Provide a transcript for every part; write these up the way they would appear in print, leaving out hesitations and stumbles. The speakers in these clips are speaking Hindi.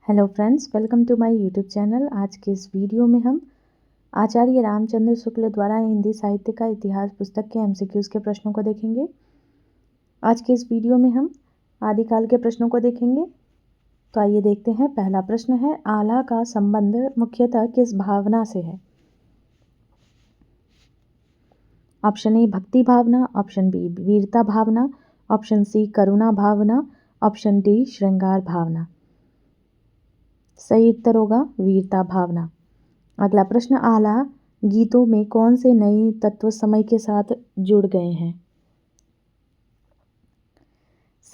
Hello friends, welcome to my YouTube channel. आज के इस वीडियो में हम आचार्य रामचंद्र शुक्ल द्वारा हिंदी साहित्य का इतिहास पुस्तक के एमसीक्यूज़ के प्रश्नों को देखेंगे। आज के इस वीडियो में हम आदिकाल के प्रश्नों को देखेंगे। तो आइए देखते हैं। पहला प्रश्न है, आला का संबंध मुख्यतः किस भावना से है? ऑप्शन ए भक्ति भावना, ऑप्शन बी वीरता भावना, ऑप्शन सी करुणा भावना, ऑप्शन डी श्रृंगार भावना। सही उत्तर होगा वीरता भावना। अगला प्रश्न, आला गीतों में कौन से नए तत्व समय के साथ जुड़ गए हैं?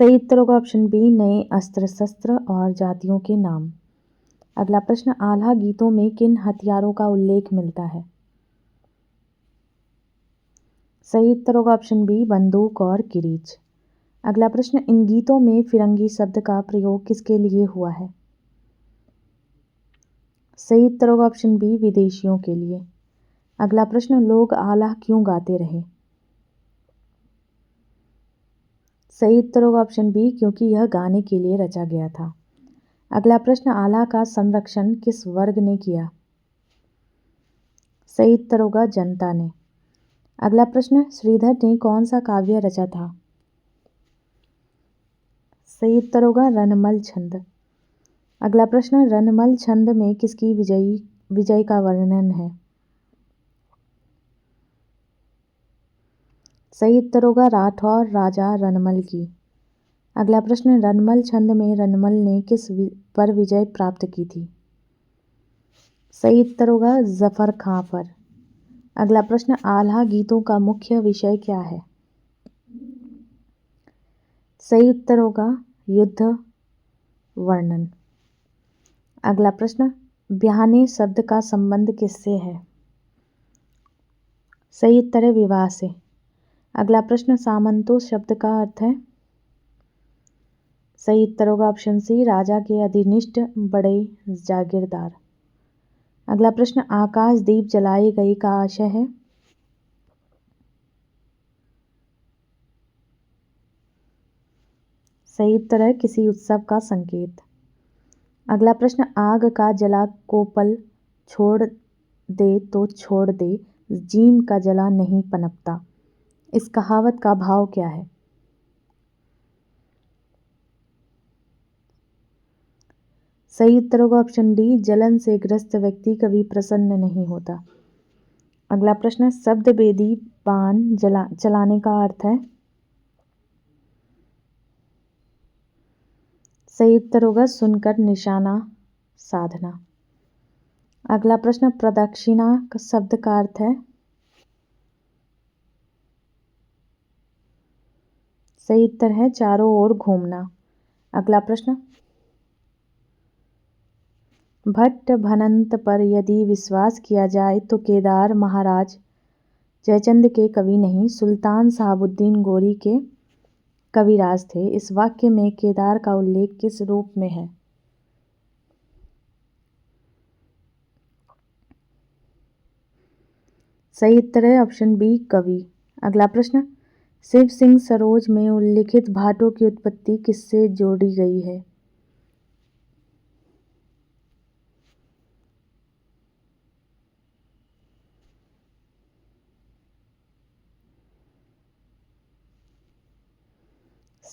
सही उत्तर होगा ऑप्शन बी नए अस्त्र शस्त्र और जातियों के नाम। अगला प्रश्न, आला गीतों में किन हथियारों का उल्लेख मिलता है? सही उत्तर होगा ऑप्शन बी बंदूक और किरीच। अगला प्रश्न, इन गीतों में फिरंगी शब्द का प्रयोग किसके लिए हुआ है? सही उत्तर होगा ऑप्शन बी विदेशियों के लिए। अगला प्रश्न, लोग आला क्यों गाते रहे? सही उत्तर होगा ऑप्शन बी क्योंकि यह गाने के लिए रचा गया था। अगला प्रश्न, आला का संरक्षण किस वर्ग ने किया? सही उत्तर होगा जनता ने। अगला प्रश्न, श्रीधर ने कौन सा काव्य रचा था? सही उत्तर होगा रणमल छंद। अगला प्रश्न, रणमल छंद में किसकी विजय का वर्णन है? सही उत्तर होगा राठौर राजा रणमल की। अगला प्रश्न, रणमल छंद में रणमल ने किस पर विजय प्राप्त की थी? सही उत्तर होगा जफर खां पर। अगला प्रश्न, आल्हा गीतों का मुख्य विषय क्या है? सही उत्तर होगा युद्ध वर्णन। अगला प्रश्न, ब्याहने शब्द का संबंध किससे है? सही उत्तर है विवाह से। अगला प्रश्न, सामंतो शब्द का अर्थ है? सही उत्तर होगा ऑप्शन सी राजा के अधिनिष्ठ बड़े जागीरदार। अगला प्रश्न, आकाश दीप जलाए गए का आशय है? सही उत्तर है किसी उत्सव का संकेत। अगला प्रश्न, आग का जला कोपल छोड़ दे तो छोड़ दे, जीम का जला नहीं पनपता। इस कहावत का भाव क्या है? सही उत्तर होगा ऑप्शन डी जलन से ग्रस्त व्यक्ति कभी प्रसन्न नहीं होता। अगला प्रश्न, शब्द बेदी बाण चलाने का अर्थ है? सही उत्तर होगा सुनकर निशाना साधना। अगला प्रश्न, प्रदक्षिणा शब्द का अर्थ है? सही उत्तर है चारों ओर घूमना। अगला प्रश्न, भट्ट भनंत पर यदि विश्वास किया जाए तो केदार महाराज जयचंद के कवि नहीं सुल्तान साहबुद्दीन गोरी के कविराज थे। इस वाक्य में केदार का उल्लेख किस रूप में है? सही उत्तर है ऑप्शन बी कवि। अगला प्रश्न, शिव सिंह सरोज में उल्लिखित भाटों की उत्पत्ति किससे जोड़ी गई है?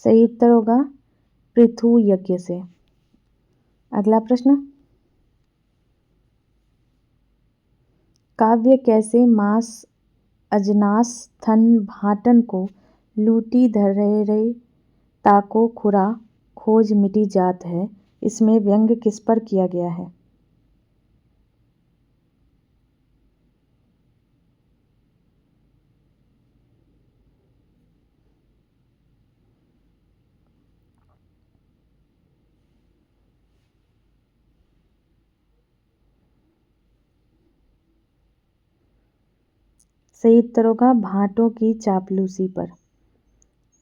सही उत्तर होगा पृथु यज्ञ से। अगला प्रश्न, काव्य कैसे मास अजनास थन भाटन को लूटी धरे ताको खुरा खोज मिटी जात है, इसमें व्यंग किस पर किया गया है? सही उत्तर होगा भाटों की चापलूसी पर।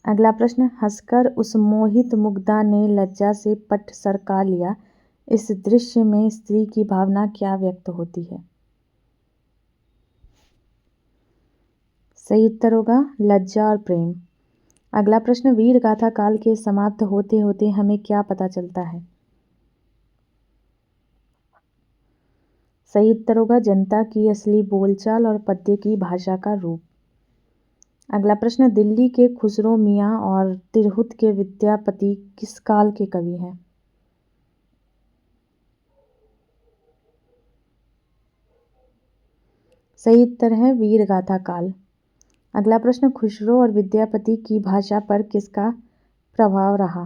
अगला प्रश्न, हंसकर उस मोहित मुग्धा ने लज्जा से पट सरका लिया, इस दृश्य में स्त्री की भावना क्या व्यक्त होती है? सही उत्तर होगा लज्जा और प्रेम। अगला प्रश्न, वीर गाथा काल के समाप्त होते होते हमें क्या पता चलता है? सही उत्तर होगा जनता की असली बोलचाल और पद्य की भाषा का रूप। अगला प्रश्न, दिल्ली के खुसरो मियाँ और तिरहुत के विद्यापति किस काल के कवि हैं? सही उत्तर है वीरगाथा काल। अगला प्रश्न, खुसरो और विद्यापति की भाषा पर किसका प्रभाव रहा?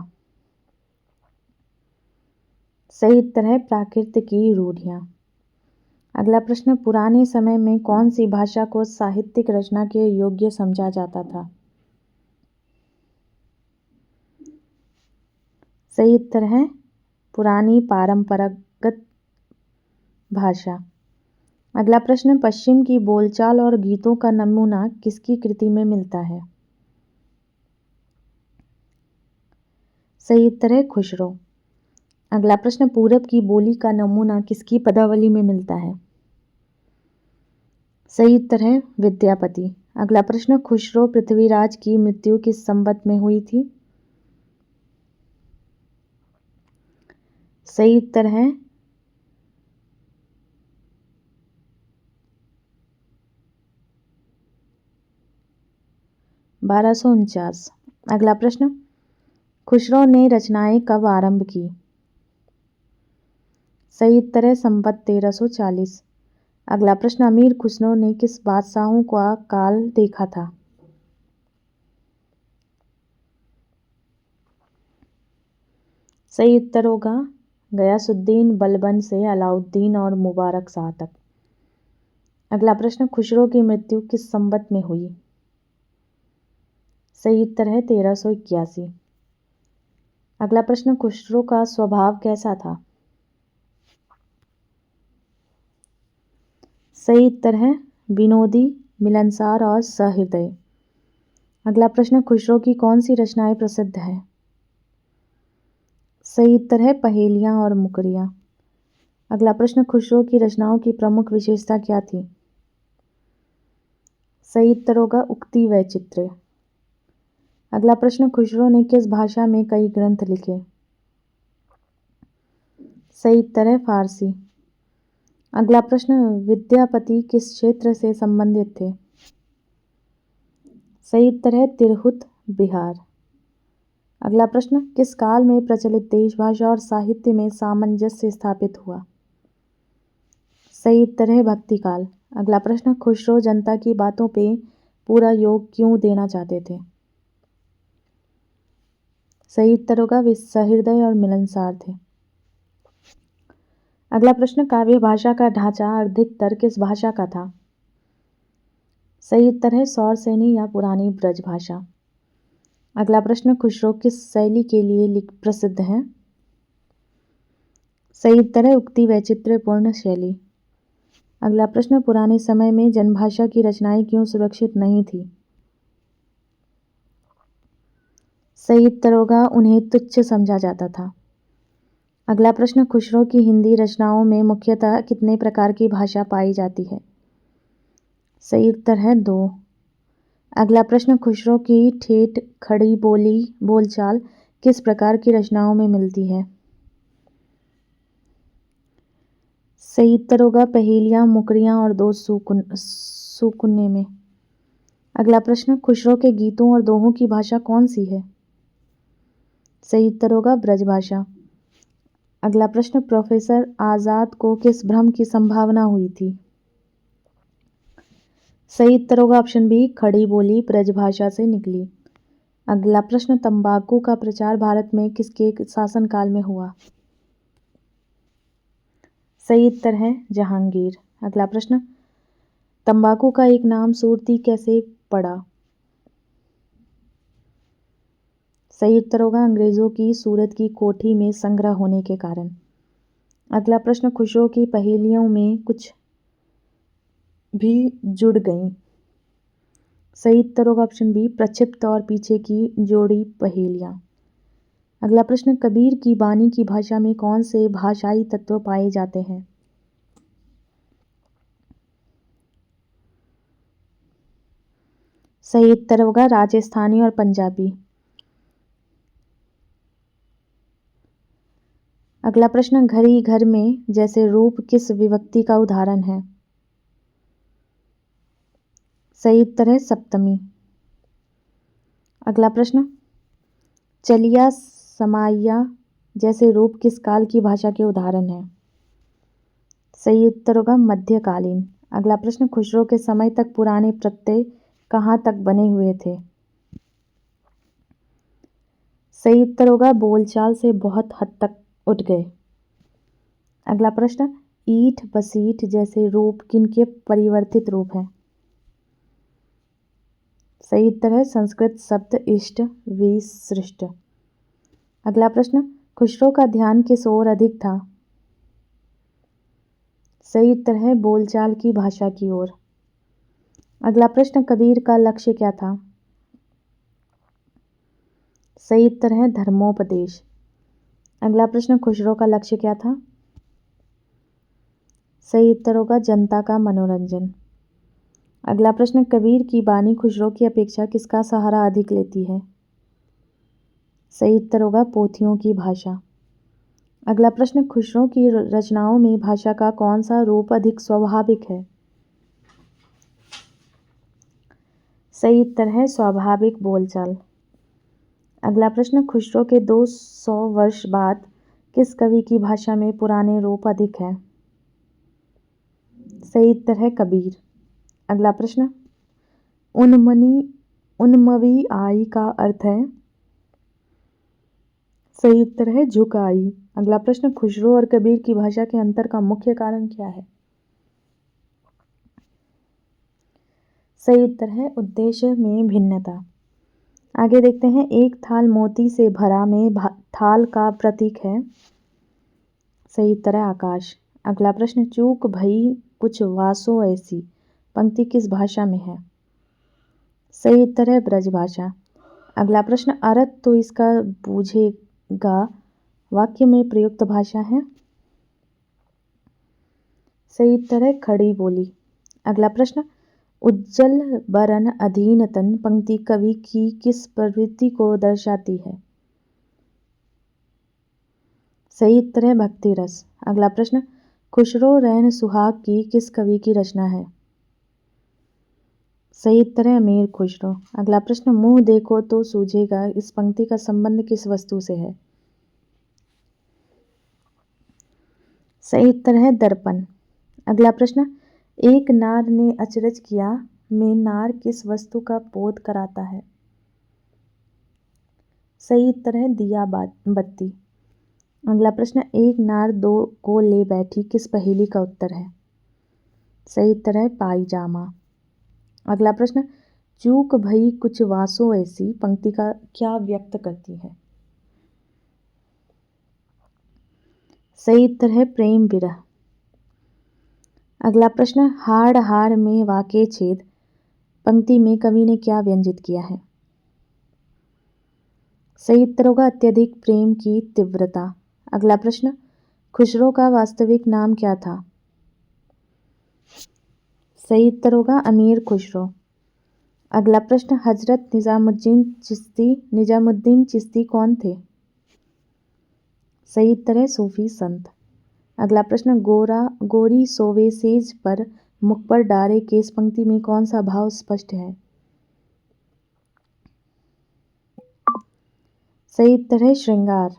सही उत्तर है प्राकृत की रूढ़ियाँ। अगला प्रश्न, पुराने समय में कौन सी भाषा को साहित्यिक रचना के योग्य समझा जाता था? सही उत्तर है पुरानी पारंपरागत भाषा। अगला प्रश्न, पश्चिम की बोलचाल और गीतों का नमूना किसकी कृति में मिलता है? सही उत्तर है खुसरो। अगला प्रश्न, पूरब की बोली का नमूना किसकी पदावली में मिलता है? सही उत्तर है विद्यापति। अगला प्रश्न, खुसरो पृथ्वीराज की मृत्यु किस संवत में हुई थी? सही उत्तर है 1249। अगला प्रश्न, खुसरो ने रचनाएं कब आरंभ की? सही उत्तर है संवत 1340। अगला प्रश्न, अमीर खुसरो ने किस बादशाहों का काल देखा था? सही उत्तर होगा गयासुद्दीन बलबन से अलाउद्दीन और मुबारक शाह तक। अगला प्रश्न, खुसरो की मृत्यु किस संवत में हुई? सही उत्तर है 1381। अगला प्रश्न, खुसरो का स्वभाव कैसा था? सही उत्तर है विनोदी, मिलनसार और सहृदय। अगला प्रश्न, खुसरो की कौन सी रचनाएं प्रसिद्ध हैं? सही उत्तर है पहेलियां और मुकरियां। अगला प्रश्न, खुसरो की रचनाओं की प्रमुख विशेषता क्या थी? सही उत्तर होगा उक्ति व चित्र। अगला प्रश्न, खुसरो ने किस भाषा में कई ग्रंथ लिखे? सही उत्तर है फारसी। अगला प्रश्न, विद्यापति किस क्षेत्र से संबंधित थे? सही उत्तर है तिरहुत, बिहार। अगला प्रश्न, किस काल में प्रचलित देश भाषा और साहित्य में सामंजस्य स्थापित हुआ? सही उत्तर है भक्ति काल। अगला प्रश्न, खुसरो जनता की बातों पे पूरा योग क्यों देना चाहते थे? सही उत्तर होगा वे सहृदय और मिलनसार थे। अगला प्रश्न, काव्य भाषा का ढांचा अधिकतर किस भाषा का था? सही उत्तर है सौरसेनी या पुरानी ब्रज भाषा। अगला प्रश्न, खुसरो किस शैली के लिए प्रसिद्ध हैं? सही उत्तर है उक्ति व चित्रपूर्ण शैली। अगला प्रश्न, पुराने समय में जनभाषा की रचनाएं क्यों सुरक्षित नहीं थी? सही उत्तर होगा उन्हें तुच्छ समझा जाता था। अगला प्रश्न, खुसरो की हिंदी रचनाओं में मुख्यतः कितने प्रकार की भाषा पाई जाती है? सही उत्तर है 2। अगला प्रश्न, खुसरो की ठेठ खड़ी बोली बोलचाल किस प्रकार की रचनाओं में मिलती है? सही उत्तर होगा पहेलियां, मुकरियां और दो सुकुन्ने में। अगला प्रश्न, खुसरो के गीतों और दोहों की भाषा कौन सी है? सही उत्तर होगा ब्रज भाषा। अगला प्रश्न, प्रोफेसर आजाद को किस भ्रम की संभावना हुई थी? सही उत्तर होगा ऑप्शन बी, खड़ी बोली ब्रज भाषा से निकली। अगला प्रश्न, तंबाकू का प्रचार भारत में किसके शासनकाल में हुआ? सही उत्तर है जहांगीर। अगला प्रश्न, तंबाकू का एक नाम सुरती कैसे पड़ा? सही उत्तर होगा अंग्रेजों की सूरत की कोठी में संग्रह होने के कारण। अगला प्रश्न, खुसरो की पहेलियों में कुछ भी जुड़ गई। सही उत्तर होगा ऑप्शन बी, प्रक्षिप्त और पीछे की जोड़ी पहेलियां। अगला प्रश्न, कबीर की बानी की भाषा में कौन से भाषाई तत्व पाए जाते हैं? सही उत्तर होगा राजस्थानी और पंजाबी। अगला प्रश्न, घड़ी घर में जैसे रूप किस विभक्ति का उदाहरण है? सही उत्तर है सप्तमी। अगला प्रश्न, चलिया समाइया जैसे रूप किस काल की भाषा के उदाहरण है? सही उत्तर होगा मध्यकालीन। अगला प्रश्न, खुसरो के समय तक पुराने प्रत्यय कहाँ तक बने हुए थे? सही उत्तर होगा बोलचाल से बहुत हद तक उठ गए। अगला प्रश्न, ईठ बसीठ जैसे रूप किनके परिवर्तित रूप हैं? सही उत्तर है संस्कृत शब्द इष्ट विसृष्ट। अगला प्रश्न, खुसरो का ध्यान किस ओर अधिक था? सही उत्तर है बोलचाल की भाषा की ओर। अगला प्रश्न, कबीर का लक्ष्य क्या था? सही उत्तर है धर्मोपदेश। अगला प्रश्न, खुसरो का लक्ष्य क्या था? सही उत्तर होगा जनता का मनोरंजन। अगला प्रश्न, कबीर की बानी खुसरो की अपेक्षा किसका सहारा अधिक लेती है? सही उत्तर होगा पोथियों की भाषा। अगला प्रश्न, खुसरो की रचनाओं में भाषा का कौन सा रूप अधिक स्वाभाविक है? सही उत्तर है स्वाभाविक बोलचाल। अगला प्रश्न, खुसरो के 200 वर्ष बाद किस कवि की भाषा में पुराने रूप अधिक है? सही उत्तर है कबीर। अगला प्रश्न, उन्मवी आई का अर्थ है? सही उत्तर है झुकाई। अगला प्रश्न, खुसरो और कबीर की भाषा के अंतर का मुख्य कारण क्या है? सही उत्तर है उद्देश्य में भिन्नता। आगे देखते हैं, एक थाल मोती से भरा में थाल का प्रतीक है? सही उत्तर है आकाश। अगला प्रश्न, चूक भई कुछ वासो ऐसी पंक्ति किस भाषा में है? सही उत्तर है ब्रज भाषा। अगला प्रश्न, अर्थ तो इसका बूझेगा वाक्य में प्रयुक्त भाषा है? सही उत्तर है खड़ी बोली। अगला प्रश्न, उज्जल बरन अधीन तन पंक्ति कवि की किस प्रवृत्ति को दर्शाती है? सही उत्तर है भक्ति रस। अगला प्रश्न, खुसरो रैन सुहाग की किस कवि की रचना है? सही उत्तर है अमीर खुसरो। अगला प्रश्न, मुंह देखो तो सूझेगा इस पंक्ति का संबंध किस वस्तु से है? सही उत्तर है दर्पण। अगला प्रश्न, एक नार ने अचरज किया में नार किस वस्तु का बोध कराता है? सही उत्तर है दिया बत्ती। अगला प्रश्न, एक नार दो को ले बैठी किस पहेली का उत्तर है? सही उत्तर है पायजामा। अगला प्रश्न, चूक भई कुछ वासो ऐसी पंक्ति का क्या व्यक्त करती है? सही उत्तर है प्रेम विरह। अगला प्रश्न, हाड़ हाड़ में वाके छेद पंक्ति में कवि ने क्या व्यंजित किया है? सही उत्तर होगा अत्यधिक प्रेम की तीव्रता। अगला प्रश्न, खुसरो का वास्तविक नाम क्या था? सही उत्तर होगा अमीर खुसरो। अगला प्रश्न, हजरत निजामुद्दीन चिश्ती कौन थे? सही उत्तर है सूफी संत। अगला प्रश्न, गोरी सोवे सेज पर मुख पर डारे केस पंक्ति में कौन सा भाव स्पष्ट है? सही उत्तर है श्रृंगार।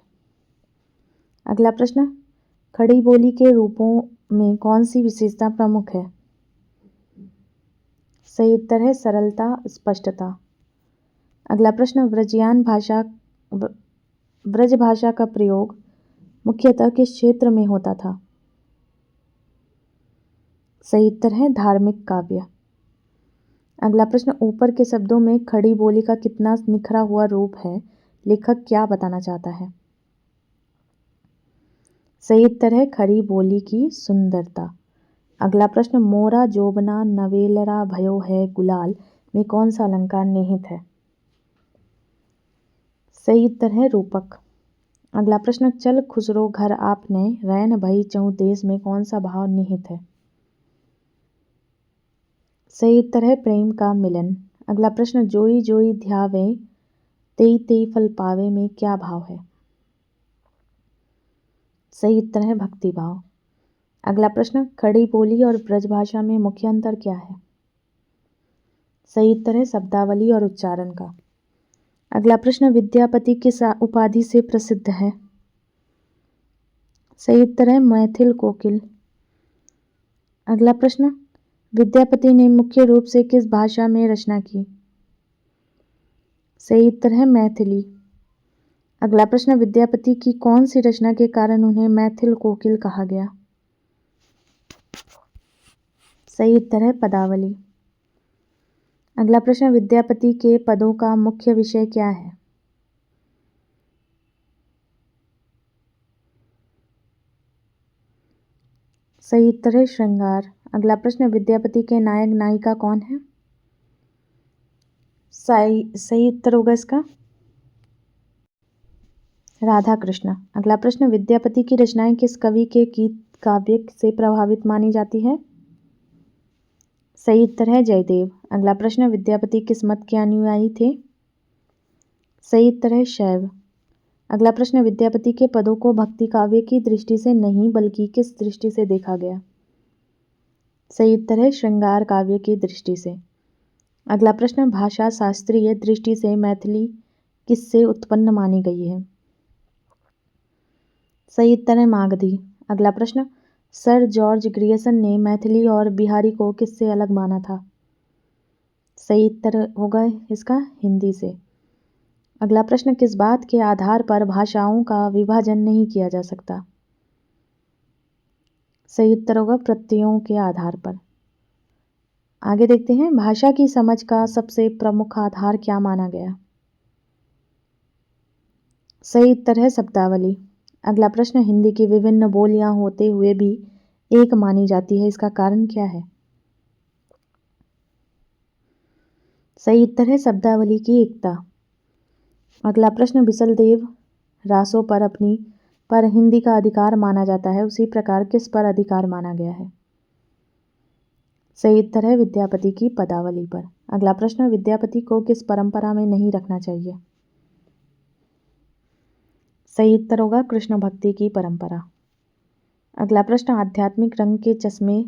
अगला प्रश्न, खड़ी बोली के रूपों में कौन सी विशेषता प्रमुख है? सही उत्तर है सरलता स्पष्टता। अगला प्रश्न, ब्रज भाषा का प्रयोग मुख्यतः किस क्षेत्र में होता था? सही उत्तर है धार्मिक काव्य। अगला प्रश्न, ऊपर के शब्दों में खड़ी बोली का कितना निखरा हुआ रूप है, लेखक क्या बताना चाहता है? सही उत्तर है खड़ी बोली की सुंदरता। अगला प्रश्न, मोरा जोबना नवेलरा भयो है गुलाल में कौन सा अलंकार निहित है? सही उत्तर है रूपक। अगला प्रश्न, चल खुसरो घर आपने रैन भई चहु देश में कौन सा भाव निहित है? सही उत्तर है प्रेम का मिलन। अगला प्रश्न, जोई जोई ध्यावे तेई तेई फल पावे में क्या भाव है? सही उत्तर है भक्ति भाव। अगला प्रश्न, खड़ी बोली और ब्रजभाषा में मुख्य अंतर क्या है? सही उत्तर है शब्दावली और उच्चारण का। अगला प्रश्न, विद्यापति किस उपाधि से प्रसिद्ध है? सही उत्तर है मैथिल कोकिल। अगला प्रश्न, विद्यापति ने मुख्य रूप से किस भाषा में रचना की? सही उत्तर है मैथिली। अगला प्रश्न, विद्यापति की कौन सी रचना के कारण उन्हें मैथिल कोकिल कहा गया? सही उत्तर है पदावली। अगला प्रश्न, विद्यापति के पदों का मुख्य विषय क्या है? सही उत्तर है श्रृंगार। अगला प्रश्न, विद्यापति के नायक नायिका कौन है? सही उत्तर होगा इसका राधा कृष्ण। अगला प्रश्न, विद्यापति की रचनाएं किस कवि के गीत काव्य से प्रभावित मानी जाती है? सही उत्तर है जयदेव। अगला प्रश्न, विद्यापति किस मत के अनुयायी थे? सही उत्तर है शैव। अगला प्रश्न, विद्यापति के पदों को भक्ति काव्य की दृष्टि से नहीं बल्कि किस दृष्टि से देखा गया? सही उत्तर है श्रृंगार काव्य की दृष्टि से। अगला प्रश्न, भाषा शास्त्रीय दृष्टि से मैथिली किससे उत्पन्न मानी गई है? सही उत्तर है मागधी। अगला प्रश्न, सर जॉर्ज ग्रियर्सन ने मैथिली और बिहारी को किससे अलग माना था? सही उत्तर होगा इसका हिंदी से। अगला प्रश्न, किस बात के आधार पर भाषाओं का विभाजन नहीं किया जा सकता? सही उत्तर होगा प्रत्ययों के आधार पर। आगे देखते हैं, भाषा की समझ का सबसे प्रमुख आधार क्या माना गया? सही उत्तर है शब्दावली। अगला प्रश्न, हिंदी की विभिन्न बोलियां होते हुए भी एक मानी जाती है, इसका कारण क्या है? सही उत्तर है शब्दावली की एकता। अगला प्रश्न, बिसलदेव रासों पर हिंदी का अधिकार माना जाता है, उसी प्रकार किस पर अधिकार माना गया है? सही उत्तर है विद्यापति की पदावली पर। अगला प्रश्न, विद्यापति को किस परंपरा में नहीं रखना चाहिए? सही उत्तर होगा कृष्ण भक्ति की परंपरा। अगला प्रश्न, आध्यात्मिक रंग के चश्मे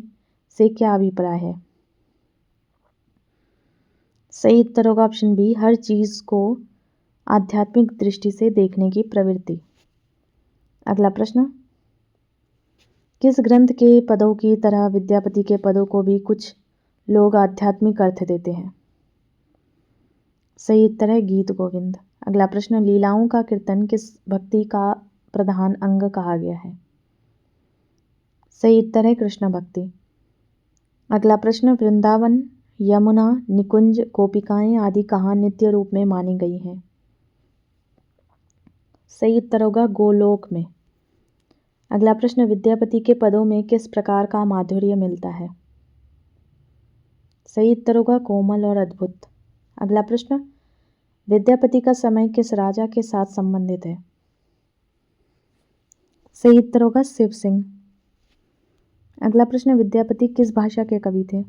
से क्या अभिप्राय है? सही उत्तर होगा ऑप्शन बी, हर चीज को आध्यात्मिक दृष्टि से देखने की प्रवृत्ति। अगला प्रश्न, किस ग्रंथ के पदों की तरह विद्यापति के पदों को भी कुछ लोग आध्यात्मिक अर्थ देते हैं? सही उत्तर है गीत गोविंद। अगला प्रश्न, लीलाओं का कीर्तन किस भक्ति का प्रधान अंग कहा गया है? सही उत्तर है कृष्ण भक्ति। अगला प्रश्न, वृंदावन, यमुना, निकुंज, गोपिकाएं आदि कहाँ नित्य रूप में मानी गई हैं? सही उत्तर होगा गोलोक में। अगला प्रश्न, विद्यापति के पदों में किस प्रकार का माधुर्य मिलता है? सही उत्तर होगा कोमल और अद्भुत। अगला प्रश्न, विद्यापति का समय किस राजा के साथ संबंधित है? सही उत्तर होगा शिव सिंह। अगला प्रश्न, विद्यापति किस भाषा के कवि थे?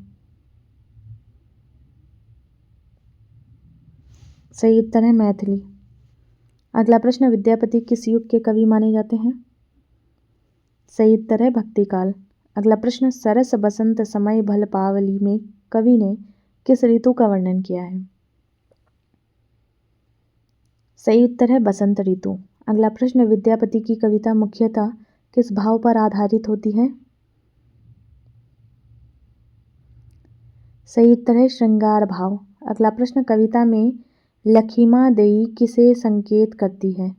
सही उत्तर है मैथिली। अगला प्रश्न, विद्यापति किस युग के कवि माने जाते हैं? सही उत्तर है भक्ति काल। अगला प्रश्न, सरस बसंत समय भल पावली में कवि ने किस ऋतु का वर्णन किया है? सही उत्तर है बसंत ऋतु। अगला प्रश्न, विद्यापति की कविता मुख्यतः किस भाव पर आधारित होती है? सही उत्तर है श्रृंगार भाव। अगला प्रश्न, कविता में लखीमा देई किसे संकेत करती है?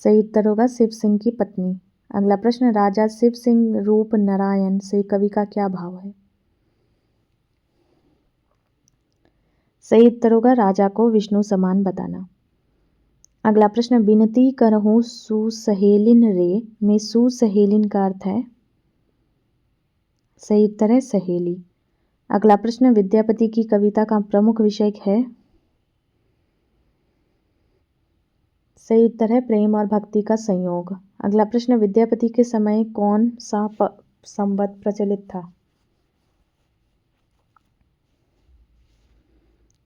सही उत्तर होगा शिव सिंह की पत्नी। अगला प्रश्न, राजा शिव सिंह रूप नारायण से कवि का क्या भाव है? सही उत्तर होगा राजा को विष्णु समान बताना। अगला प्रश्न, विनती करहूँ सुसहेलिन रे में सुसहेलिन का अर्थ है? सही उत्तर है सहेली। अगला प्रश्न, विद्यापति की कविता का प्रमुख विषय है? सही उत्तर है प्रेम और भक्ति का संयोग। अगला प्रश्न, विद्यापति के समय कौन सा संवत प्रचलित था?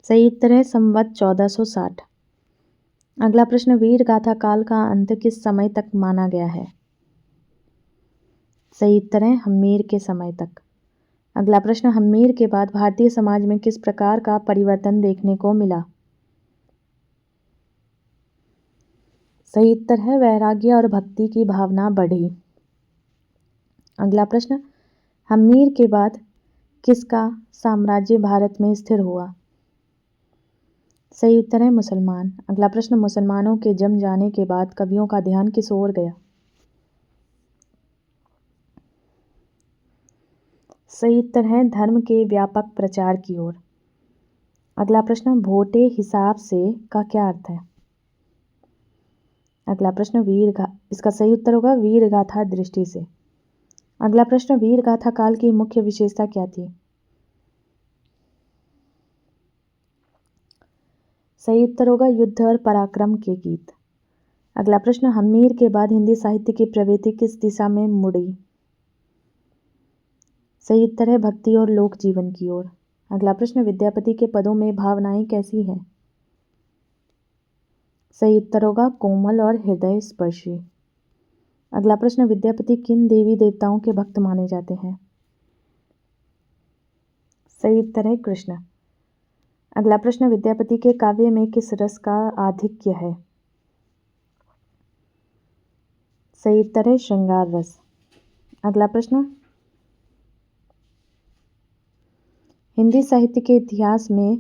सही उत्तर है संवत 1460। अगला प्रश्न, वीर गाथा काल का अंत किस समय तक माना गया है? सही उत्तर है हम्मीर के समय तक। अगला प्रश्न, हम्मीर के बाद भारतीय समाज में किस प्रकार का परिवर्तन देखने को मिला? सही उत्तर है वैराग्य और भक्ति की भावना बढ़ी। अगला प्रश्न, हम्मीर के बाद किसका साम्राज्य भारत में स्थिर हुआ? सही उत्तर है मुसलमान। अगला प्रश्न, मुसलमानों के जम जाने के बाद कवियों का ध्यान किस ओर गया? सही उत्तर है धर्म के व्यापक प्रचार की ओर। अगला प्रश्न, भोटे हिसाब से का क्या अर्थ है? अगला प्रश्न, इसका सही उत्तर होगा वीर गाथा दृष्टि से। अगला प्रश्न, वीर गाथा काल की मुख्य विशेषता क्या थी? सही उत्तर होगा युद्ध और पराक्रम के गीत। अगला प्रश्न, हम्मीर के बाद हिंदी साहित्य की प्रवृत्ति किस दिशा में मुड़ी? सही उत्तर है भक्ति और लोक जीवन की ओर। अगला प्रश्न, विद्यापति के पदों में भावनाएं कैसी हैं? सही उत्तर होगा कोमल और हृदय स्पर्शी। अगला प्रश्न, विद्यापति किन देवी देवताओं के भक्त माने जाते हैं? सही उत्तर है कृष्ण। अगला प्रश्न, विद्यापति के काव्य में किस रस का आधिक्य है? सही उत्तर है श्रृंगार रस। अगला प्रश्न, हिंदी साहित्य के इतिहास में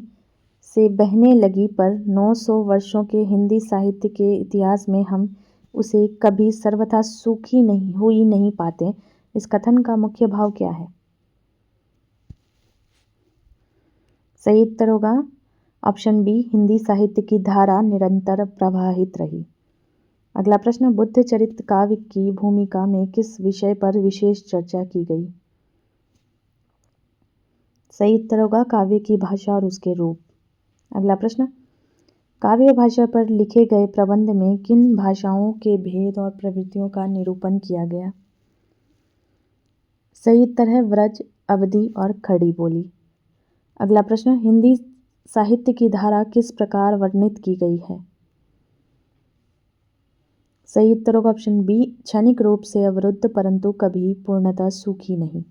से बहने लगी पर 900 वर्षों के हिंदी साहित्य के इतिहास में हम उसे कभी सर्वथा सूखी नहीं पाते, इस कथन का मुख्य भाव क्या है? सही उत्तर होगा ऑप्शन बी, हिंदी साहित्य की धारा निरंतर प्रवाहित रही। अगला प्रश्न, बुद्ध चरित्र काव्य की भूमिका में किस विषय पर विशेष चर्चा की गई? सही उत्तर होगा काव्य की भाषा और उसके रूप। अगला प्रश्न, काव्य भाषा पर लिखे गए प्रबंध में किन भाषाओं के भेद और प्रवृत्तियों का निरूपण किया गया? सही उत्तर है व्रज, अवधी और खड़ी बोली। अगला प्रश्न, हिंदी साहित्य की धारा किस प्रकार वर्णित की गई है? सही उत्तर होगा ऑप्शन बी, क्षणिक रूप से अवरुद्ध परंतु कभी पूर्णतः सूखी नहीं।